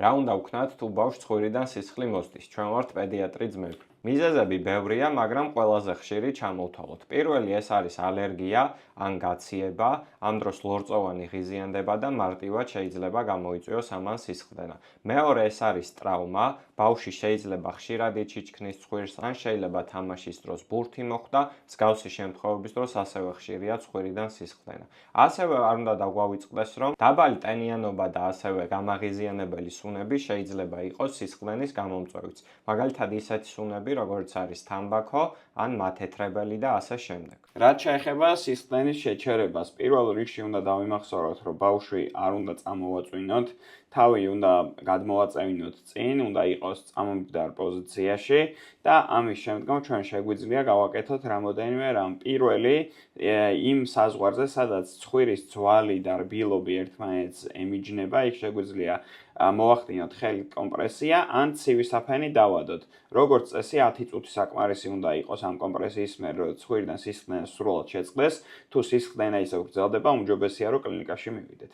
რა უნდა ვქნათ თუ ბავშვს ცხვირიდან სისხლი მოსდის? ჩვენ ვართ პედიატრი ძმები. მიზეზები ბევრია, მაგრამ ყველაზე ხშირი ჩამოვთვალოთ. პირველი ეს არის ალერგია ან გაციება, ამ დროს ლორწოვანი ღიზიანდება და მარტივად შეიძლება გამოიწვიოს ამან სისხლდენა. მეორე ეს არის ტრავმა, ბავშვი შეიძლება ხშირად იჩიჩქნის ცხვირს, ან შეიძლება თამაშის დროს ბურთი მოხვდა, მსგავსი შემთხვევების დროს ასევე ხშირია ცხვირიდან სისხლდენა. ასევე არ უნდა დაგვავიწყდეს, რომ დაბალი ტენიანობა და ასევე გამაღიზიანებელი სუნები შეიძლება იყოს სისხლდენის გამომწვევიც. მაგალითად ისეთი სუნები, როგორც არის თამბაქო, ან მათეთრებელი და ასე შემდეგ. რაც შეეხება სისხლდენის შეჩერებას, პირველ რიგში უნდა დავიმახსოვროთ, რომ ბავშვი არ უნდა წამოვაწვინოთ, თავი უნდა გადმოვაწევინოთ წინ, უნდა იყოს წამომდგარ პოზიციაში და ამის შემდგომ ჩვენ შეგვიძლია გავაკეთოთ რამოდენიმე რამ. პირველი, იმ საზღვარზე, სადაც ცხვირის ძვალი და რბილობი ერთმანეთს ემიჯნება, იქ შეგვიძლია მოვახდინოთ ხელით კომპრესია ან ცივი საფენი დავადოთ. როგორც წესი 10 წუთი საკმარისი უნდა იყოს ამ კომპრესიის მიერ, რომ ცხვირიდან სისხლდენა სრულად შეწყდეს. თუ სისხლდენა ისევ გრძელდება, უმჯობესია რომ კლინიკაში მივიდეთ.